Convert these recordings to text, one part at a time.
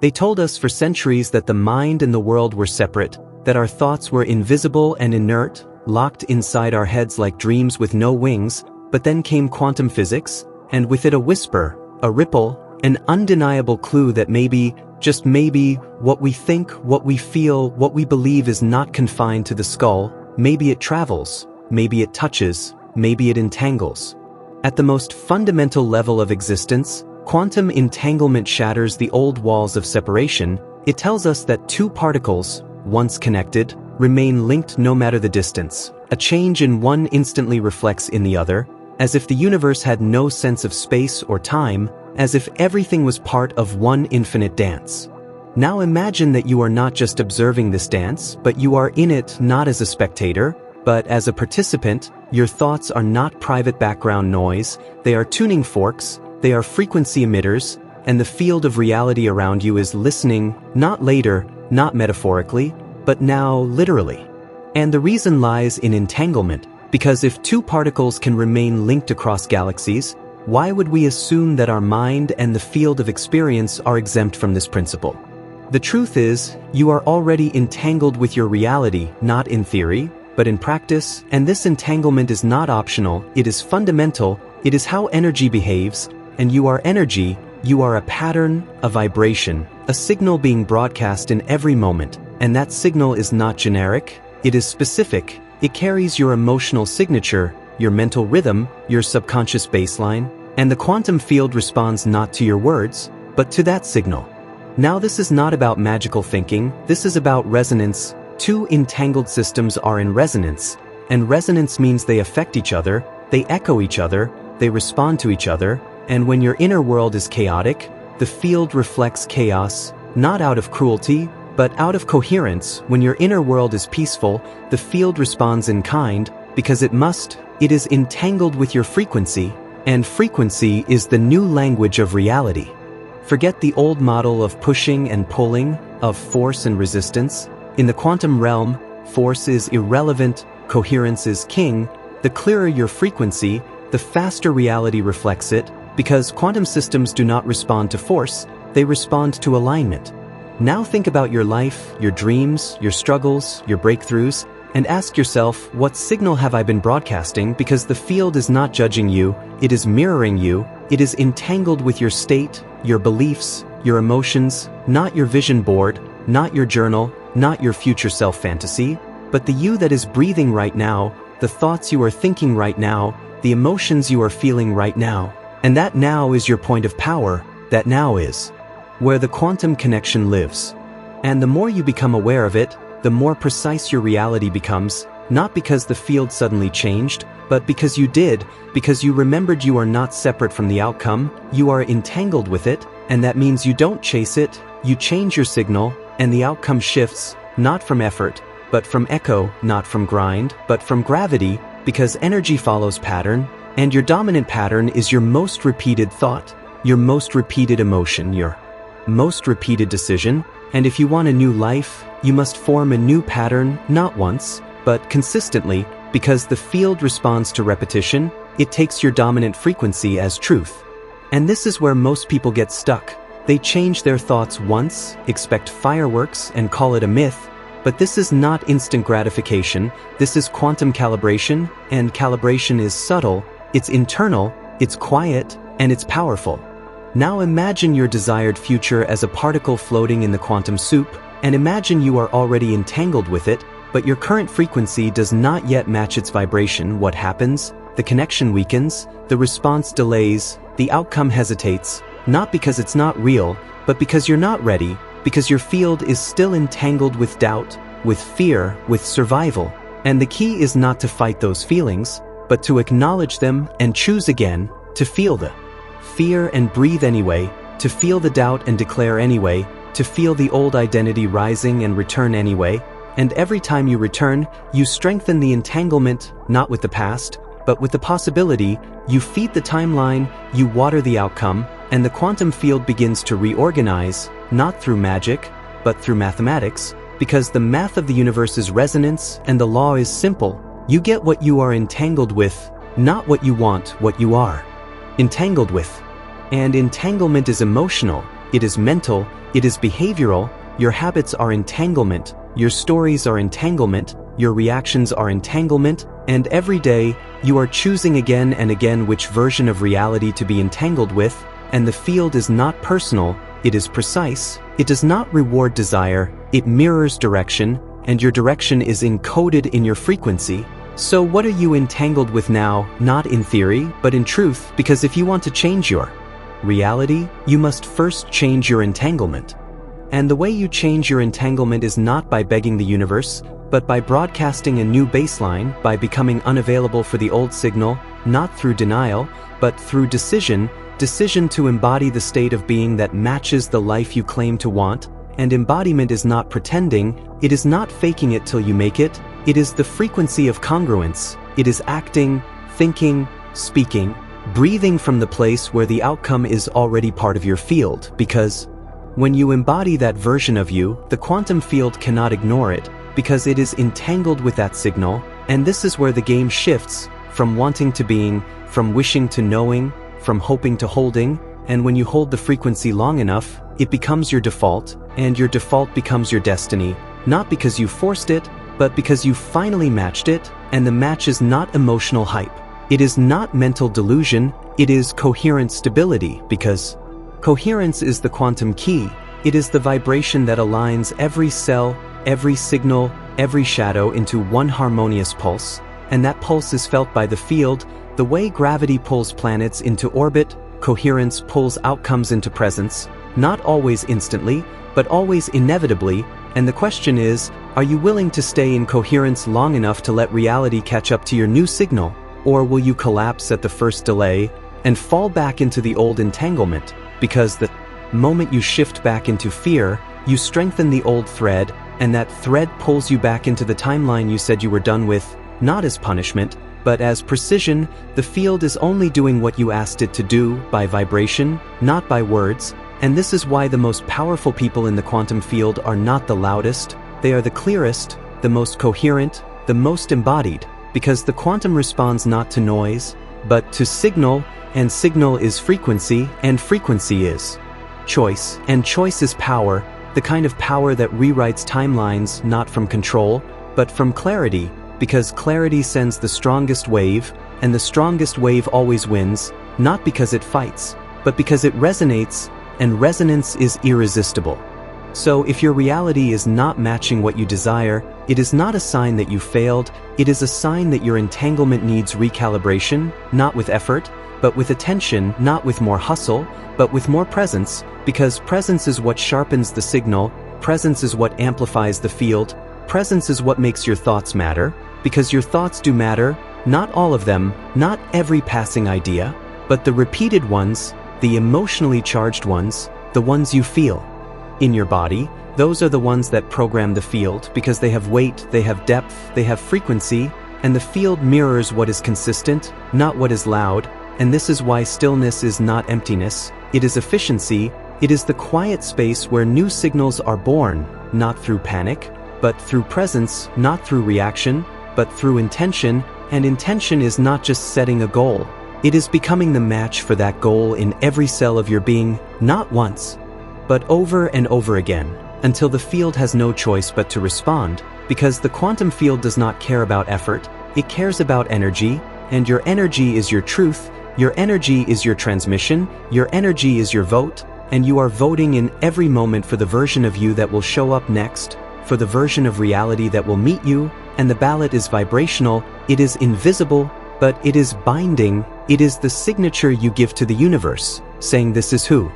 They told us for centuries that the mind and the world were separate, that our thoughts were invisible and inert, locked inside our heads like dreams with no wings. But then came quantum physics, and with it a whisper, a ripple, an undeniable clue that maybe, just maybe, what we think, what we feel, what we believe is not confined to the skull. Maybe it travels, maybe it touches, maybe it entangles. At the most fundamental level of existence, quantum entanglement shatters the old walls of separation. It tells us that two particles, once connected, remain linked no matter the distance. A change in one instantly reflects in the other, as if the universe had no sense of space or time, as if everything was part of one infinite dance. Now imagine that you are not just observing this dance, but you are in it not as a spectator, but as a participant. Your thoughts are not private background noise, they are tuning forks, they are frequency emitters, and the field of reality around you is listening, not later, not metaphorically, but now literally. And the reason lies in entanglement, because if two particles can remain linked across galaxies, why would we assume that our mind and the field of experience are exempt from this principle? The truth is, you are already entangled with your reality, not in theory, but in practice, and this entanglement is not optional, it is fundamental, it is how energy behaves, and you are energy, you are a pattern, a vibration, a signal being broadcast in every moment, and that signal is not generic, it is specific, it carries your emotional signature, your mental rhythm, your subconscious baseline, and the quantum field responds not to your words, but to that signal. Now this is not about magical thinking, this is about resonance. Two entangled systems are in resonance, and resonance means they affect each other, they echo each other, they respond to each other, and when your inner world is chaotic, the field reflects chaos, not out of cruelty, but out of coherence. When your inner world is peaceful, the field responds in kind, because it must, it is entangled with your frequency, and frequency is the new language of reality. Forget the old model of pushing and pulling, of force and resistance. In the quantum realm, force is irrelevant, coherence is king. The clearer your frequency, the faster reality reflects it, because quantum systems do not respond to force, they respond to alignment. Now think about your life, your dreams, your struggles, your breakthroughs, and ask yourself, what signal have I been broadcasting? Because the field is not judging you, it is mirroring you, it is entangled with your state, your beliefs, your emotions, not your vision board, not your journal, not your future self fantasy, but the you that is breathing right now, the thoughts you are thinking right now, the emotions you are feeling right now. And that now is your point of power, that now is where the quantum connection lives. And the more you become aware of it, the more precise your reality becomes, not because the field suddenly changed, but because you did, because you remembered you are not separate from the outcome, you are entangled with it, and that means you don't chase it, you change your signal, and the outcome shifts, not from effort, but from echo, not from grind, but from gravity, because energy follows pattern, and your dominant pattern is your most repeated thought, your most repeated emotion, your most repeated decision. And if you want a new life, you must form a new pattern, not once, but consistently, because the field responds to repetition, it takes your dominant frequency as truth. And this is where most people get stuck. They change their thoughts once, expect fireworks, and call it a myth, but this is not instant gratification, this is quantum calibration, and calibration is subtle, it's internal, it's quiet, and it's powerful. Now imagine your desired future as a particle floating in the quantum soup, and imagine you are already entangled with it, but your current frequency does not yet match its vibration. What happens? The connection weakens, the response delays, the outcome hesitates, not because it's not real, but because you're not ready, because your field is still entangled with doubt, with fear, with survival. And the key is not to fight those feelings, but to acknowledge them and choose again, to feel the fear and breathe anyway, to feel the doubt and declare anyway, to feel the old identity rising and return anyway. And every time you return, you strengthen the entanglement, not with the past, but with the possibility. You feed the timeline, you water the outcome, and the quantum field begins to reorganize, not through magic, but through mathematics, because the math of the universe is resonance, and the law is simple. You get what you are entangled with, not what you want, what you are entangled with. And entanglement is emotional, it is mental, it is behavioral, your habits are entanglement, your stories are entanglement, your reactions are entanglement, and every day, you are choosing again and again which version of reality to be entangled with, and the field is not personal, it is precise, it does not reward desire, it mirrors direction, and your direction is encoded in your frequency. So what are you entangled with now, not in theory, but in truth, because if you want to change your reality, you must first change your entanglement. And the way you change your entanglement is not by begging the universe, but by broadcasting a new baseline, by becoming unavailable for the old signal, not through denial, but through decision to embody the state of being that matches the life you claim to want. And embodiment is not pretending, it is not faking it till you make it, it is the frequency of congruence, it is acting, thinking, speaking, breathing from the place where the outcome is already part of your field, because when you embody that version of you, the quantum field cannot ignore it, because it is entangled with that signal, and this is where the game shifts, from wanting to being, from wishing to knowing, from hoping to holding, and when you hold the frequency long enough, it becomes your default, and your default becomes your destiny, not because you forced it, but because you finally matched it, and the match is not emotional hype. It is not mental delusion, it is coherent stability, because coherence is the quantum key. It is the vibration that aligns every cell, every signal, every shadow into one harmonious pulse, and that pulse is felt by the field, the way gravity pulls planets into orbit, coherence pulls outcomes into presence, not always instantly, but always inevitably, and the question is, are you willing to stay in coherence long enough to let reality catch up to your new signal, or will you collapse at the first delay and fall back into the old entanglement, because the moment you shift back into fear, you strengthen the old thread, and that thread pulls you back into the timeline you said you were done with, not as punishment, but as precision. The field is only doing what you asked it to do, by vibration, not by words, and this is why the most powerful people in the quantum field are not the loudest, they are the clearest, the most coherent, the most embodied, because the quantum responds not to noise, but to signal, and signal is frequency, and frequency is choice, and choice is power, the kind of power that rewrites timelines not from control, but from clarity, because clarity sends the strongest wave, and the strongest wave always wins, not because it fights, but because it resonates, and resonance is irresistible. So if your reality is not matching what you desire, it is not a sign that you failed, it is a sign that your entanglement needs recalibration, not with effort, but with attention, not with more hustle, but with more presence, because presence is what sharpens the signal, presence is what amplifies the field, presence is what makes your thoughts matter, because your thoughts do matter, not all of them, not every passing idea, but the repeated ones, the emotionally charged ones, the ones you feel. In your body, those are the ones that program the field, because they have weight, they have depth, they have frequency, and the field mirrors what is consistent, not what is loud, and this is why stillness is not emptiness, it is efficiency, it is the quiet space where new signals are born, not through panic, but through presence, not through reaction, but through intention, and intention is not just setting a goal, it is becoming the match for that goal in every cell of your being, not once, but over and over again, until the field has no choice but to respond, because the quantum field does not care about effort, it cares about energy, and your energy is your truth, your energy is your transmission, your energy is your vote, and you are voting in every moment for the version of you that will show up next, for the version of reality that will meet you, and the ballot is vibrational, it is invisible, but it is binding, it is the signature you give to the universe, saying this is who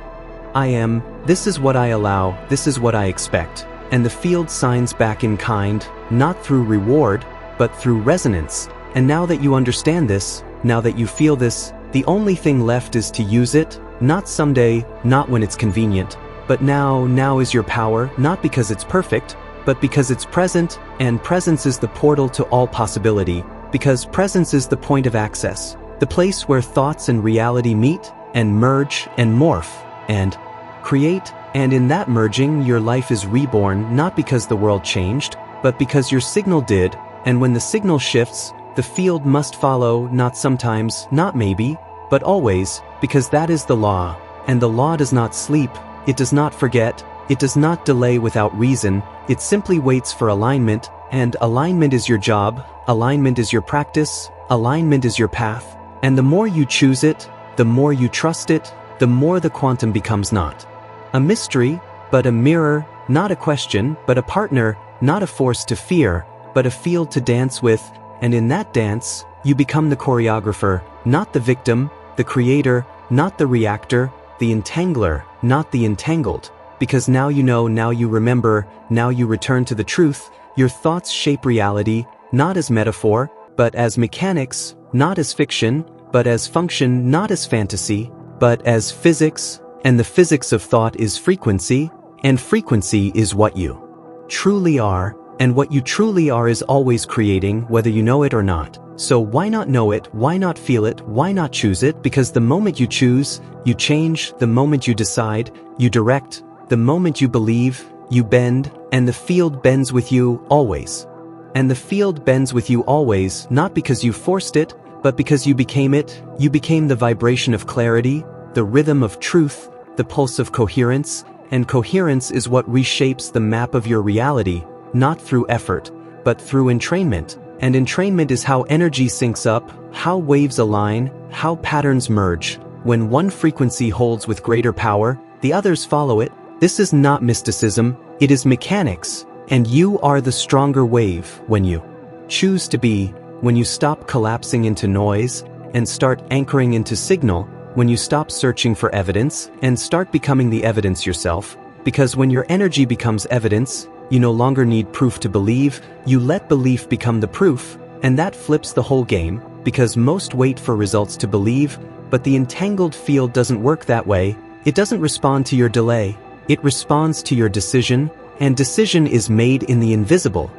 I am, this is what I allow, this is what I expect, and the field signs back in kind, not through reward, but through resonance, and now that you understand this, now that you feel this, the only thing left is to use it, not someday, not when it's convenient, but now is your power, not because it's perfect, but because it's present, and presence is the portal to all possibility, because presence is the point of access, the place where thoughts and reality meet, and merge, and morph, and create, and in that merging your life is reborn not because the world changed, but because your signal did, and when the signal shifts, the field must follow, not sometimes, not maybe, but always, because that is the law, and the law does not sleep, it does not forget, it does not delay without reason, it simply waits for alignment, and alignment is your job, alignment is your practice, alignment is your path, and the more you choose it, the more you trust it, the more the quantum becomes not a mystery, but a mirror, not a question, but a partner, not a force to fear, but a field to dance with, and in that dance, you become the choreographer, not the victim, the creator, not the reactor, the entangler, not the entangled. Because now you know, now you remember, now you return to the truth, your thoughts shape reality, not as metaphor, but as mechanics, not as fiction, but as function, not as fantasy, but as physics, and the physics of thought is frequency, and frequency is what you truly are, and what you truly are is always creating, whether you know it or not. So why not know it, why not feel it, why not choose it? Because the moment you choose, you change, the moment you decide, you direct, the moment you believe, you bend, and the field bends with you always. And the field bends with you always, not because you forced it, but because you became it, you became the vibration of clarity, the rhythm of truth, the pulse of coherence, and coherence is what reshapes the map of your reality, not through effort, but through entrainment. And entrainment is how energy syncs up, how waves align, how patterns merge. When one frequency holds with greater power, the others follow it. This is not mysticism, it is mechanics, and you are the stronger wave when you choose to be, when you stop collapsing into noise, and start anchoring into signal, when you stop searching for evidence, and start becoming the evidence yourself. Because when your energy becomes evidence, you no longer need proof to believe, you let belief become the proof, and that flips the whole game, because most wait for results to believe, but the entangled field doesn't work that way, it doesn't respond to your delay, it responds to your decision, and decision is made in the invisible.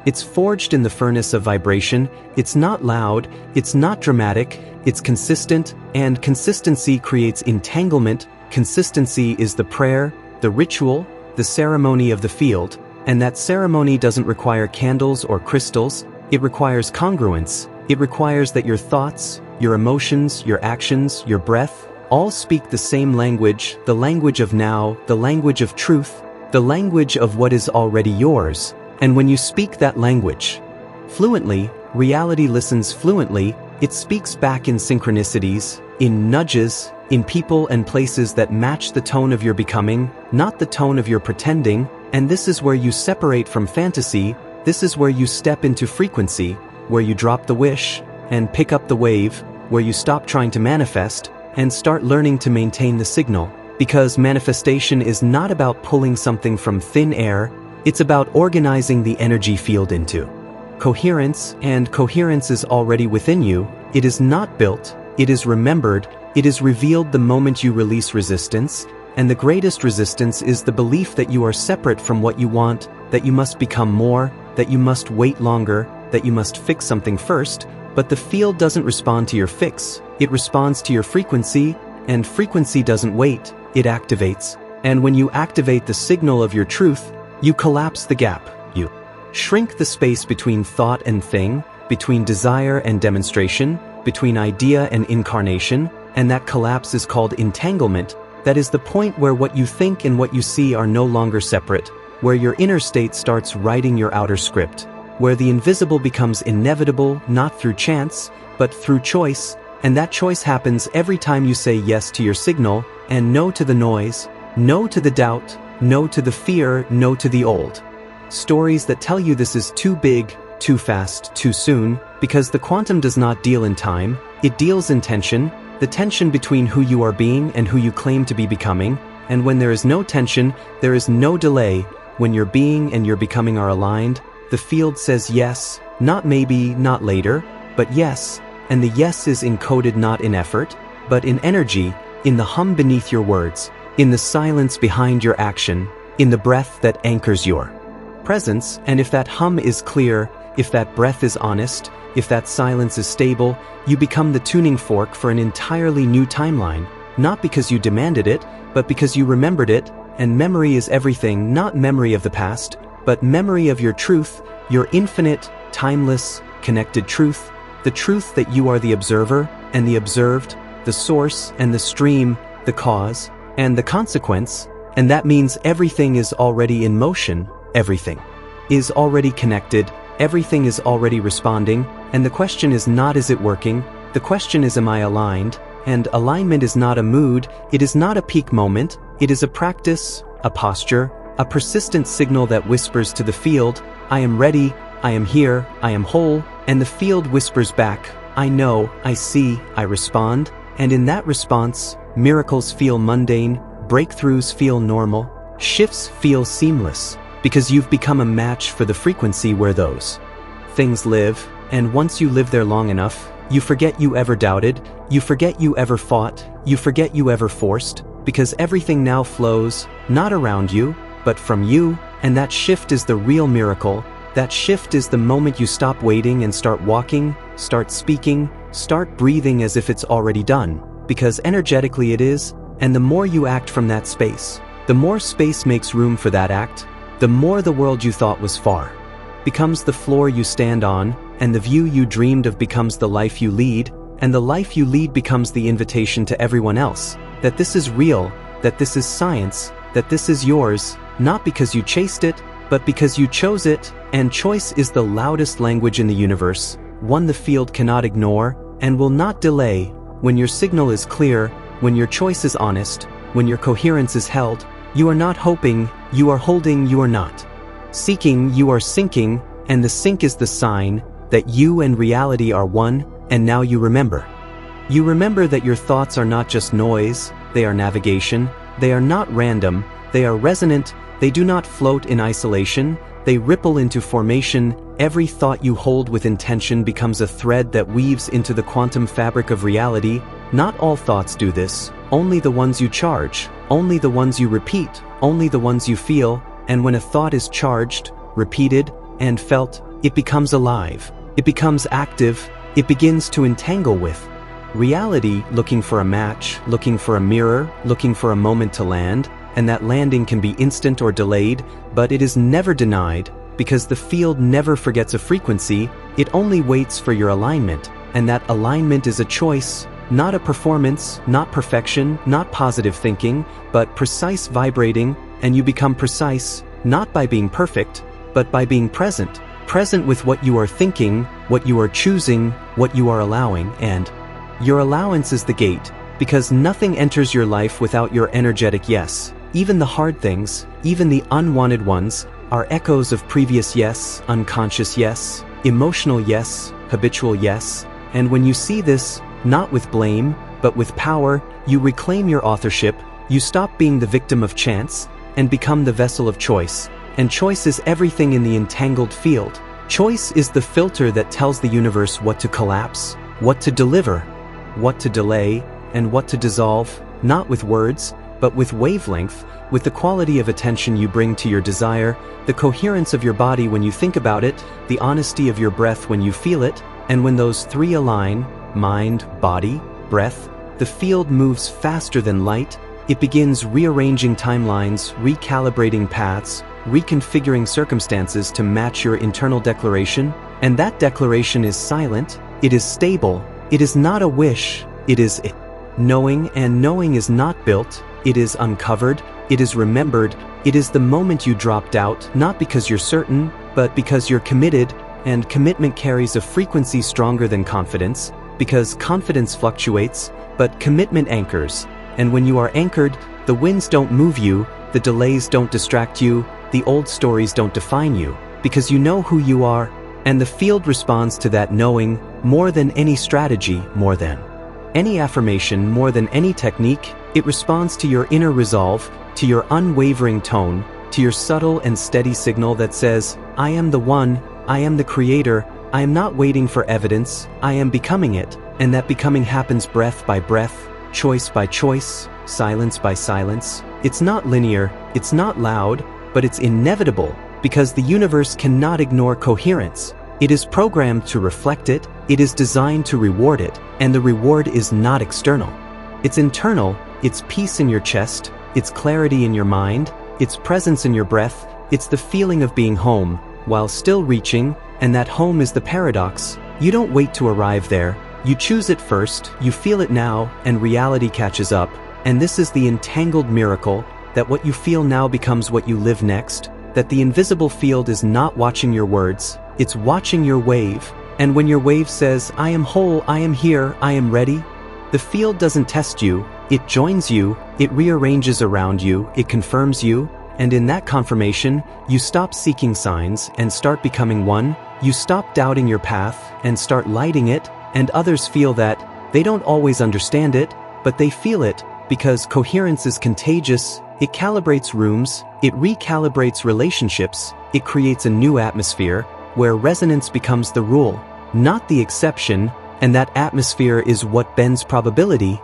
It's forged in the furnace of vibration, it's not loud, it's not dramatic, it's consistent, and consistency creates entanglement. Consistency is the prayer, the ritual, the ceremony of the field, and that ceremony doesn't require candles or crystals, it requires congruence, it requires that your thoughts, your emotions, your actions, your breath, all speak the same language, the language of now, the language of truth, the language of what is already yours. And when you speak that language fluently, reality listens fluently, it speaks back in synchronicities, in nudges, in people and places that match the tone of your becoming, not the tone of your pretending, and this is where you separate from fantasy, this is where you step into frequency, where you drop the wish, and pick up the wave, where you stop trying to manifest, and start learning to maintain the signal. Because manifestation is not about pulling something from thin air, it's about organizing the energy field into coherence, and coherence is already within you, it is not built, it is remembered, it is revealed the moment you release resistance, and the greatest resistance is the belief that you are separate from what you want, that you must become more, that you must wait longer, that you must fix something first, but the field doesn't respond to your fix, it responds to your frequency, and frequency doesn't wait, it activates. And when you activate the signal of your truth, you collapse the gap, you shrink the space between thought and thing, between desire and demonstration, between idea and incarnation, and that collapse is called entanglement. That is the point where what you think and what you see are no longer separate, where your inner state starts writing your outer script, where the invisible becomes inevitable not through chance, but through choice, and that choice happens every time you say yes to your signal, and no to the noise, no to the doubt, no to the fear, no to the old stories that tell you this is too big, too fast, too soon, because the quantum does not deal in time, it deals in tension, the tension between who you are being and who you claim to be becoming, and when there is no tension, there is no delay, when your being and your becoming are aligned, the field says yes, not maybe, not later, but yes, and the yes is encoded not in effort, but in energy, in the hum beneath your words, in the silence behind your action, in the breath that anchors your presence, and if that hum is clear, if that breath is honest, if that silence is stable, you become the tuning fork for an entirely new timeline, not because you demanded it, but because you remembered it, and memory is everything, not memory of the past, but memory of your truth, your infinite, timeless, connected truth, the truth that you are the observer, and the observed, the source and the stream, the cause, and the consequence, And that means everything is already in motion, everything is already connected, everything is already responding, and the question is not is it working, the question is am I aligned, and alignment is not a mood, it is not a peak moment, it is a practice, a posture, a persistent signal that whispers to the field, I am ready, I am here, I am whole, and the field whispers back, I know, I see, I respond, and in that response, miracles feel mundane, breakthroughs feel normal, shifts feel seamless, because you've become a match for the frequency where those things live, and once you live there long enough, you forget you ever doubted, you forget you ever fought, you forget you ever forced, because everything now flows, not around you, but from you, and that shift is the real miracle. That shift is the moment you stop waiting and start walking, start speaking, start breathing as if it's already done, because energetically it is, and the more you act from that space, the more space makes room for that act, the more the world you thought was far becomes the floor you stand on, and the view you dreamed of becomes the life you lead, and the life you lead becomes the invitation to everyone else, that this is real, that this is science, that this is yours, not because you chased it, but because you chose it, and choice is the loudest language in the universe, one the field cannot ignore, and will not delay, when your signal is clear, when your choice is honest, when your coherence is held, you are not hoping, you are holding, you are not seeking, you are sinking, and the sink is the sign that you and reality are one, and now you remember. You remember that your thoughts are not just noise, they are navigation, they are not random, they are resonant, they do not float in isolation, they ripple into formation, every thought you hold with intention becomes a thread that weaves into the quantum fabric of reality. Not all thoughts do this, only the ones you charge, only the ones you repeat, only the ones you feel, and when a thought is charged, repeated, and felt, it becomes alive, it becomes active, it begins to entangle with reality, looking for a match, looking for a mirror, looking for a moment to land, and that landing can be instant or delayed, but it is never denied, because the field never forgets a frequency, it only waits for your alignment, and that alignment is a choice, not a performance, not perfection, not positive thinking, but precise vibrating, and you become precise, not by being perfect, but by being present, present with what you are thinking, what you are choosing, what you are allowing, and your allowance is the gate, because nothing enters your life without your energetic yes. Even the hard things, even the unwanted ones, are echoes of previous yes, unconscious yes, emotional yes, habitual yes, and when you see this, not with blame, but with power, you reclaim your authorship, you stop being the victim of chance, and become the vessel of choice. And choice is everything in the entangled field. Choice is the filter that tells the universe what to collapse, what to deliver, what to delay, and what to dissolve, not with words, but with wavelength, with the quality of attention you bring to your desire, the coherence of your body when you think about it, the honesty of your breath when you feel it, and when those three align, mind, body, breath, the field moves faster than light, it begins rearranging timelines, recalibrating paths, reconfiguring circumstances to match your internal declaration, and that declaration is silent, it is stable, it is not a wish, it is it. Knowing, and knowing is not built, it is uncovered, it is remembered, it is the moment you dropped out, not because you're certain, but because you're committed, and commitment carries a frequency stronger than confidence, because confidence fluctuates, but commitment anchors, and when you are anchored, the winds don't move you, the delays don't distract you, the old stories don't define you, because you know who you are, and the field responds to that knowing more than any strategy, more than any affirmation, more than any technique. It responds to your inner resolve, to your unwavering tone, to your subtle and steady signal that says, I am the one, I am the creator, I am not waiting for evidence, I am becoming it, and that becoming happens breath by breath, choice by choice, silence by silence. It's not linear, it's not loud, but it's inevitable, because the universe cannot ignore coherence. It is programmed to reflect it, it is designed to reward it, and the reward is not external. It's internal, it's peace in your chest, it's clarity in your mind, it's presence in your breath, it's the feeling of being home, while still reaching, and that home is the paradox. You don't wait to arrive there, you choose it first, you feel it now, and reality catches up, and this is the entangled miracle, that what you feel now becomes what you live next, that the invisible field is not watching your words, it's watching your wave, and when your wave says, I am whole, I am here, I am ready, the field doesn't test you, it joins you, it rearranges around you, it confirms you, and in that confirmation, you stop seeking signs and start becoming one, you stop doubting your path and start lighting it, and others feel that. They don't always understand it, but they feel it, because coherence is contagious, it calibrates rooms, it recalibrates relationships, it creates a new atmosphere, where resonance becomes the rule, not the exception, and that atmosphere is what bends probability.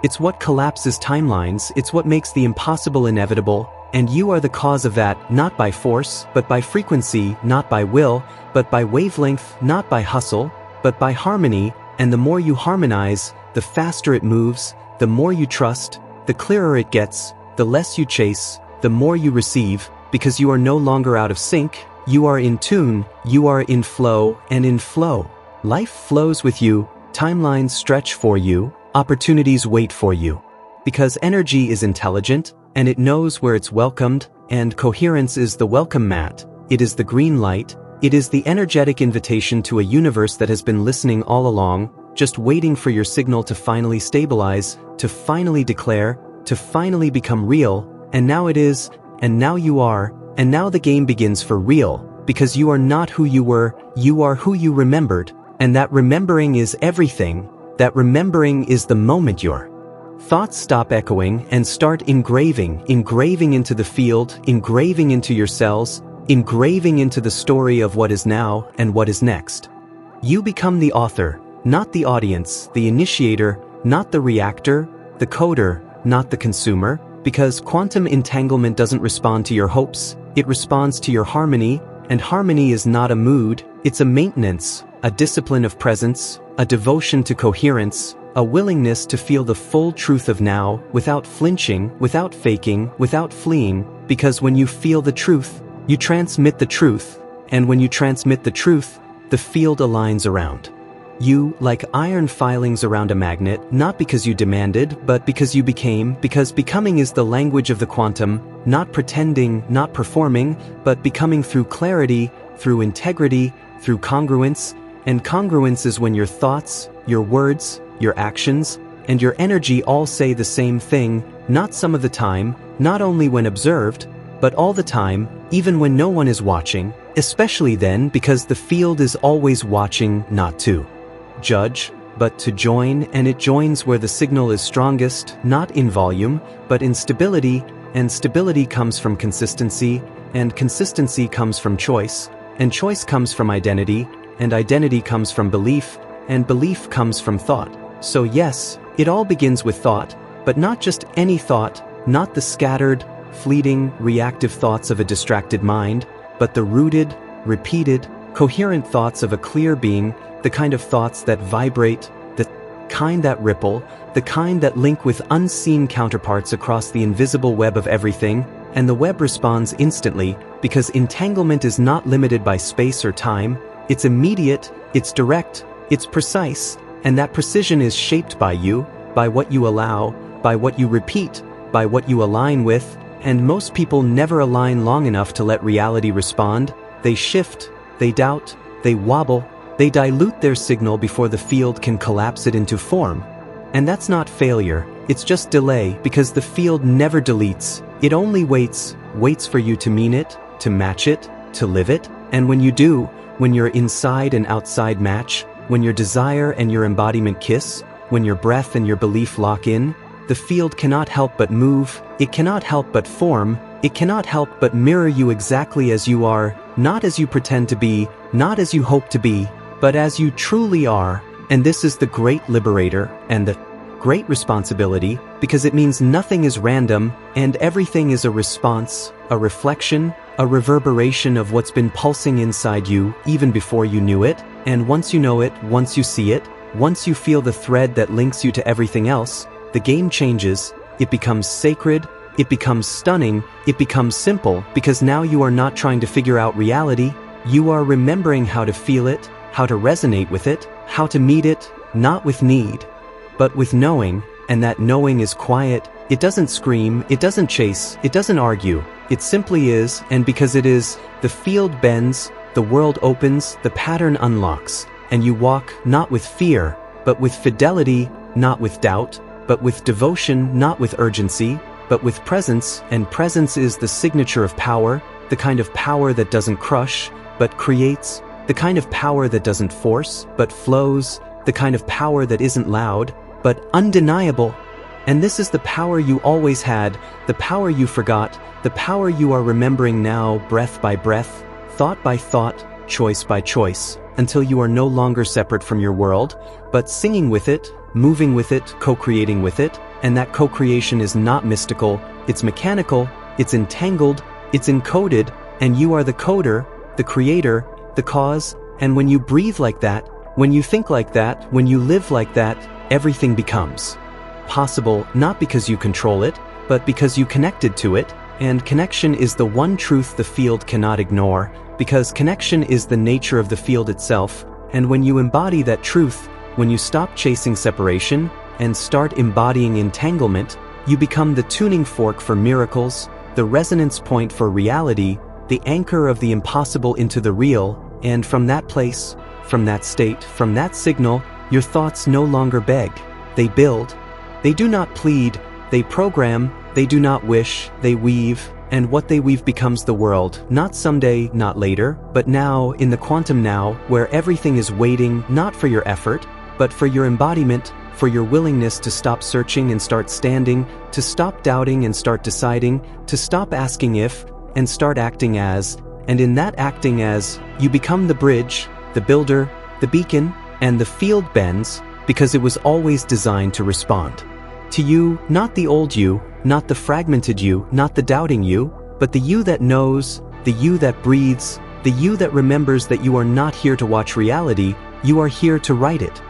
It's what collapses timelines, it's what makes the impossible inevitable, and you are the cause of that, not by force, but by frequency, not by will, but by wavelength, not by hustle, but by harmony, and the more you harmonize, the faster it moves, the more you trust, the clearer it gets, the less you chase, the more you receive, because you are no longer out of sync, you are in tune, you are in flow, and in flow. Life flows with you, timelines stretch for you, opportunities wait for you. Because energy is intelligent, and it knows where it's welcomed, and coherence is the welcome mat, it is the green light, it is the energetic invitation to a universe that has been listening all along, just waiting for your signal to finally stabilize, to finally declare, to finally become real, and now it is, and now you are, and now the game begins for real, because you are not who you were, you are who you remembered, and that remembering is everything, that remembering is the moment you're. Thoughts stop echoing and start engraving into the field, engraving into your cells, engraving into the story of what is now and what is next. You become the author, not the audience, the initiator, not the reactor, the coder, not the consumer, because quantum entanglement doesn't respond to your hopes, it responds to your harmony, and harmony is not a mood, it's a maintenance, a discipline of presence, a devotion to coherence, a willingness to feel the full truth of now, without flinching, without faking, without fleeing, because when you feel the truth, you transmit the truth, and when you transmit the truth, the field aligns around you, like iron filings around a magnet, not because you demanded, but because you became, because becoming is the language of the quantum, not pretending, not performing, but becoming through clarity, through integrity, through congruence, and congruence is when your thoughts, your words, your actions, and your energy all say the same thing, not some of the time, not only when observed, but all the time, even when no one is watching, especially then because the field is always watching not to judge, but to join, and it joins where the signal is strongest, not in volume, but in stability, and stability comes from consistency, and consistency comes from choice, and choice comes from identity, and identity comes from belief, and belief comes from thought. So yes, it all begins with thought, but not just any thought, not the scattered, fleeting, reactive thoughts of a distracted mind, but the rooted, repeated, coherent thoughts of a clear being, the kind of thoughts that vibrate, the kind that ripple, the kind that link with unseen counterparts across the invisible web of everything, and the web responds instantly, because entanglement is not limited by space or time, it's immediate, it's direct, it's precise, and that precision is shaped by you, by what you allow, by what you repeat, by what you align with, and most people never align long enough to let reality respond. They shift, they doubt, they wobble, they dilute their signal before the field can collapse it into form. And that's not failure, it's just delay, because the field never deletes, it only waits for you to mean it, to match it, to live it, and when you do, when your inside and outside match, when your desire and your embodiment kiss, when your breath and your belief lock in, the field cannot help but move, it cannot help but form, it cannot help but mirror you exactly as you are, not as you pretend to be, not as you hope to be, but as you truly are, and this is the great liberator, and the great responsibility, because it means nothing is random, and everything is a response, a reflection, a reverberation of what's been pulsing inside you, even before you knew it, and once you know it, once you see it, once you feel the thread that links you to everything else, the game changes, it becomes sacred, it becomes stunning, it becomes simple, because now you are not trying to figure out reality, you are remembering how to feel it, how to resonate with it, how to meet it, not with need, but with knowing, and that knowing is quiet, It doesn't scream, it doesn't chase, it doesn't argue. It simply is, and because it is, the field bends, the world opens, the pattern unlocks, and you walk not with fear, but with fidelity, not with doubt, but with devotion, not with urgency, but with presence, and presence is the signature of power, the kind of power that doesn't crush, but creates, the kind of power that doesn't force, but flows, the kind of power that isn't loud, but undeniable. And this is the power you always had, the power you forgot, the power you are remembering now, breath by breath, thought by thought, choice by choice, until you are no longer separate from your world, but singing with it, moving with it, co-creating with it, and that co-creation is not mystical, it's mechanical, it's entangled, it's encoded, and you are the coder, the creator, the cause, and when you breathe like that, when you think like that, when you live like that, everything becomes possible, not because you control it, but because you connected to it, and connection is the one truth the field cannot ignore, because connection is the nature of the field itself, and when you embody that truth, when you stop chasing separation, and start embodying entanglement, you become the tuning fork for miracles, the resonance point for reality, the anchor of the impossible into the real, and from that place, from that state, from that signal, your thoughts no longer beg, they build. They do not plead, they program, they do not wish, they weave, and what they weave becomes the world, not someday, not later, but now, in the quantum now, where everything is waiting not for your effort, but for your embodiment, for your willingness to stop searching and start standing, to stop doubting and start deciding, to stop asking if, and start acting as, and in that acting as, you become the bridge, the builder, the beacon, and the field bends, because it was always designed to respond. To you, not the old you, not the fragmented you, not the doubting you, but the you that knows, the you that breathes, the you that remembers that you are not here to watch reality, you are here to write it.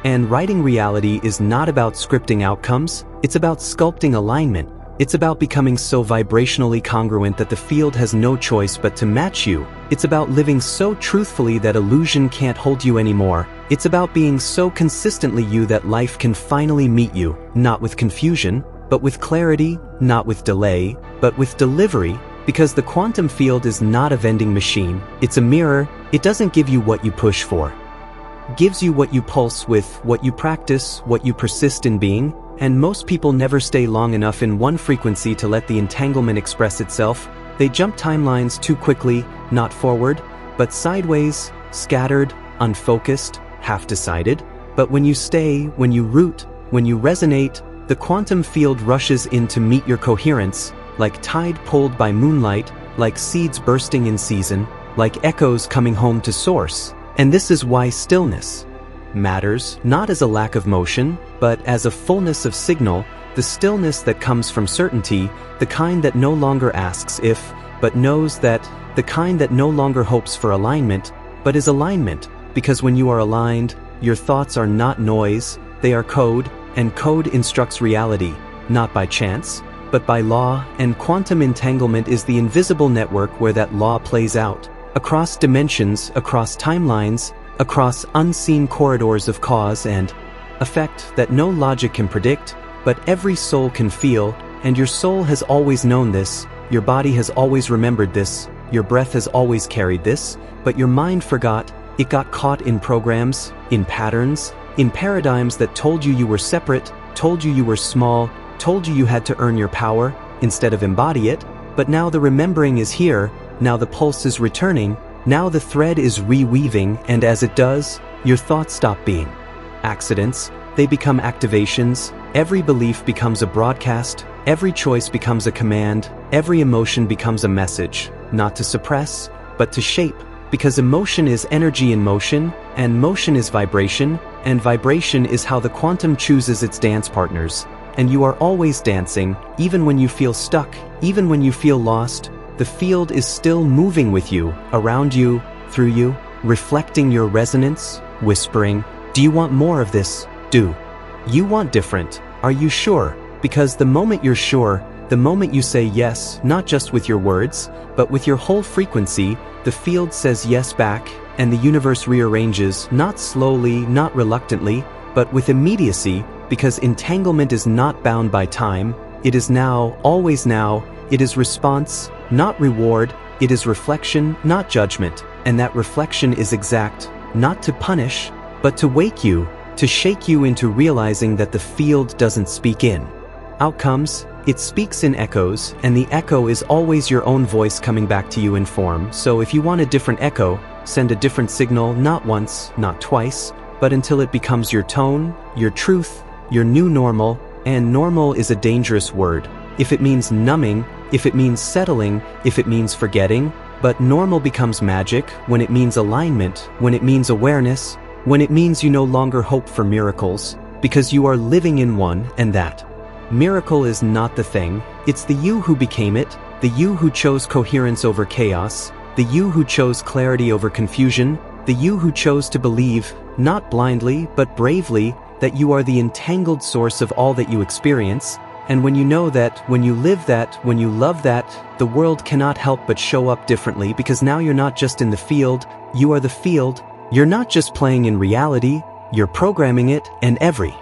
And writing reality is not about scripting outcomes, it's about sculpting alignment. It's about becoming so vibrationally congruent that the field has no choice but to match you. It's about living so truthfully that illusion can't hold you anymore. It's about being so consistently you that life can finally meet you, not with confusion, but with clarity, not with delay, but with delivery, because the quantum field is not a vending machine, it's a mirror, it doesn't give you what you push for. It gives you what you pulse with, what you practice, what you persist in being, and most people never stay long enough in one frequency to let the entanglement express itself. They jump timelines too quickly, not forward, but sideways, scattered, unfocused, half-decided. But when you stay, when you root, when you resonate, the quantum field rushes in to meet your coherence, like tide pulled by moonlight, like seeds bursting in season, like echoes coming home to source. And this is why stillness matters, not as a lack of motion, but as a fullness of signal, the stillness that comes from certainty, the kind that no longer asks if, but knows that, the kind that no longer hopes for alignment, but is alignment, because when you are aligned, your thoughts are not noise, they are code, and code instructs reality, not by chance, but by law, and quantum entanglement is the invisible network where that law plays out, across dimensions, across timelines, across unseen corridors of cause and effect that no logic can predict, but every soul can feel, and your soul has always known this, your body has always remembered this, your breath has always carried this, but your mind forgot, it got caught in programs, in patterns, in paradigms that told you you were separate, told you you were small, told you you had to earn your power, instead of embody it, but now the remembering is here, now the pulse is returning, now the thread is reweaving, and as it does, your thoughts stop being accidents, they become activations, every belief becomes a broadcast, every choice becomes a command, every emotion becomes a message, not to suppress, but to shape, because emotion is energy in motion, and motion is vibration, and vibration is how the quantum chooses its dance partners, and you are always dancing, even when you feel stuck, even when you feel lost, the field is still moving with you, around you, through you, reflecting your resonance, whispering, do you want more of this? Do you want different? Are you sure? Because the moment you're sure, the moment you say yes, not just with your words, but with your whole frequency, the field says yes back, and the universe rearranges, not slowly, not reluctantly, but with immediacy, because entanglement is not bound by time, it is now, always now, it is response, not reward, it is reflection, not judgment, and that reflection is exact, not to punish, but to wake you, to shake you into realizing that the field doesn't speak in outcomes, it speaks in echoes, and the echo is always your own voice coming back to you in form. So if you want a different echo, send a different signal, not once, not twice, but until it becomes your tone, your truth, your new normal. And normal is a dangerous word. If it means numbing, if it means settling, if it means forgetting, but normal becomes magic when it means alignment, when it means awareness, when it means you no longer hope for miracles, because you are living in one, and that miracle is not the thing, it's the you who became it, the you who chose coherence over chaos, the you who chose clarity over confusion, the you who chose to believe, not blindly but bravely, that you are the entangled source of all that you experience. And when you know that, when you live that, when you love that, the world cannot help but show up differently, because now you're not just in the field, you are the field. You're not just playing in reality, you're programming it, and every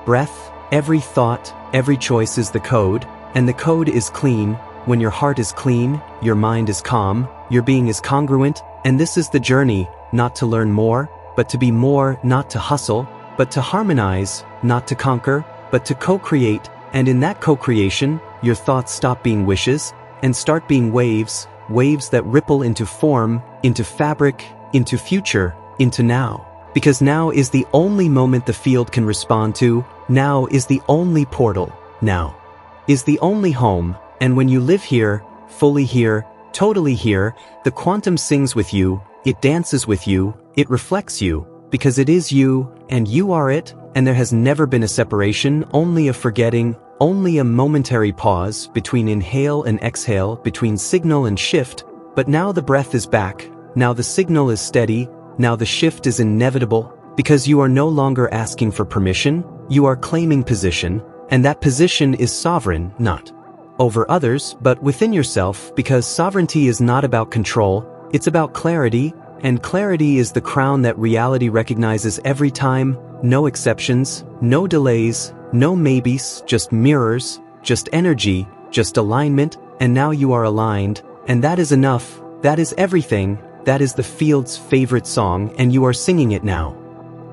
breath, every thought, every choice is the code, and the code is clean. When your heart is clean, your mind is calm, your being is congruent, and this is the journey, not to learn more, but to be more, not to hustle, but to harmonize, not to conquer, but to co-create, and in that co-creation, your thoughts stop being wishes, and start being waves, waves that ripple into form, into fabric, into future, into now. Because now is the only moment the field can respond to, now is the only portal, now is the only home, and when you live here, fully here, totally here, the quantum sings with you, it dances with you, it reflects you, because it is you, and you are it, and there has never been a separation, only a forgetting, only a momentary pause between inhale and exhale, between signal and shift, but now the breath is back, now the signal is steady, now the shift is inevitable, because you are no longer asking for permission, you are claiming position, and that position is sovereign, not over others, but within yourself, because sovereignty is not about control, it's about clarity, and clarity is the crown that reality recognizes every time, no exceptions, no delays, no maybes, just mirrors, just energy, just alignment, and now you are aligned, and that is enough, that is everything, that is the field's favorite song, and you are singing it now.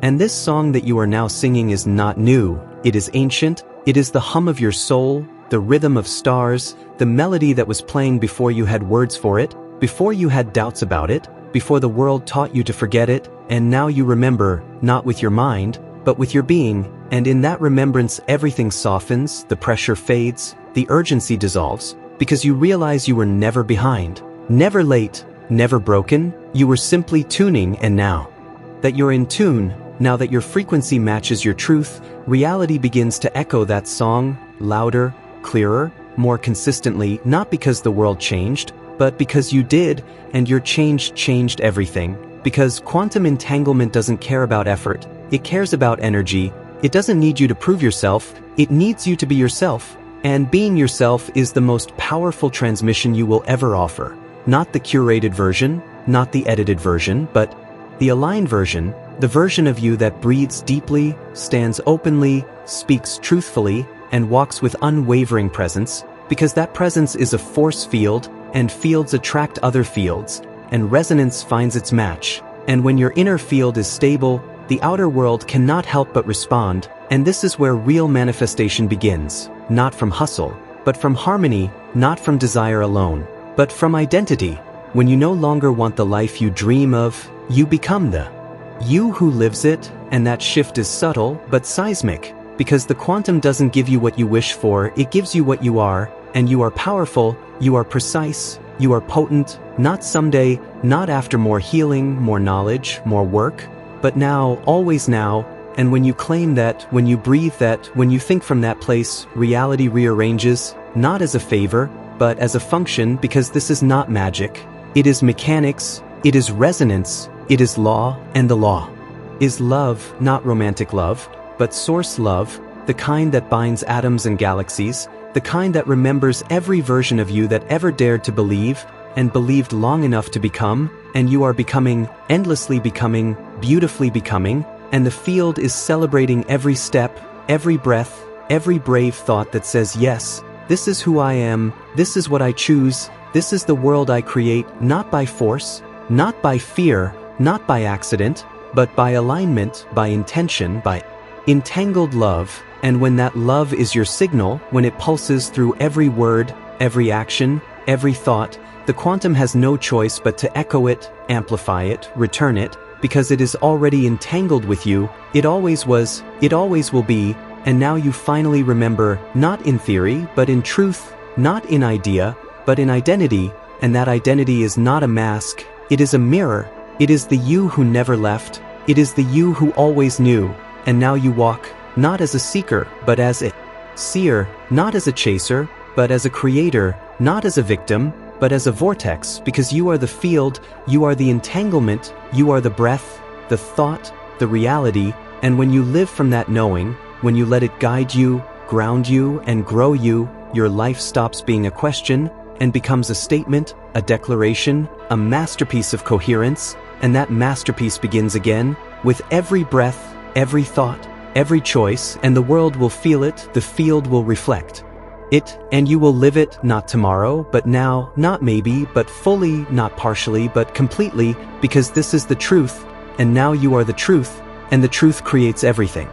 And this song that you are now singing is not new, it is ancient, it is the hum of your soul, the rhythm of stars, the melody that was playing before you had words for it, before you had doubts about it, before the world taught you to forget it, and now you remember, not with your mind, but with your being, and in that remembrance everything softens, the pressure fades, the urgency dissolves, because you realize you were never behind, never late, never broken, you were simply tuning, and now that you're in tune, now that your frequency matches your truth, reality begins to echo that song, louder, clearer, more consistently, not because the world changed, but because you did, and your change changed everything. Because quantum entanglement doesn't care about effort, it cares about energy. It doesn't need you to prove yourself, it needs you to be yourself. And being yourself is the most powerful transmission you will ever offer. Not the curated version, not the edited version, but the aligned version, the version of you that breathes deeply, stands openly, speaks truthfully, and walks with unwavering presence, because that presence is a force field, and fields attract other fields, and resonance finds its match. And when your inner field is stable, the outer world cannot help but respond, and this is where real manifestation begins, not from hustle, but from harmony, not from desire alone, but from identity. When you no longer want the life you dream of, you become the you who lives it, and that shift is subtle but seismic, because the quantum doesn't give you what you wish for, it gives you what you are, and you are powerful, you are precise, you are potent, not someday, not after more healing, more knowledge, more work, but now, always now, and when you claim that, when you breathe that, when you think from that place, reality rearranges, not as a favor, but as a function, because this is not magic. It is mechanics, it is resonance, it is law, and the law is love, not romantic love, but source love, the kind that binds atoms and galaxies, the kind that remembers every version of you that ever dared to believe, and believed long enough to become, and you are becoming, endlessly becoming, beautifully becoming, and the field is celebrating every step, every breath, every brave thought that says yes, This is who I am, this is what I choose, this is the world I create, not by force, not by fear, not by accident, but by alignment, by intention, by entangled love. And when that love is your signal, when it pulses through every word, every action, every thought, the quantum has no choice but to echo it, amplify it, return it, because it is already entangled with you. It always was, it always will be, and now you finally remember, not in theory, but in truth, not in idea, but in identity, and that identity is not a mask, it is a mirror, it is the you who never left, it is the you who always knew, and now you walk, not as a seeker, but as a seer, not as a chaser, but as a creator, not as a victim, but as a vortex, because you are the field, you are the entanglement, you are the breath, the thought, the reality, and when you live from that knowing, when you let it guide you, ground you, and grow you, your life stops being a question and becomes a statement, a declaration, a masterpiece of coherence, and that masterpiece begins again, with every breath, every thought, every choice, and the world will feel it, the field will reflect it, and you will live it, not tomorrow, but now, not maybe, but fully, not partially, but completely, because this is the truth, and now you are the truth, and the truth creates everything.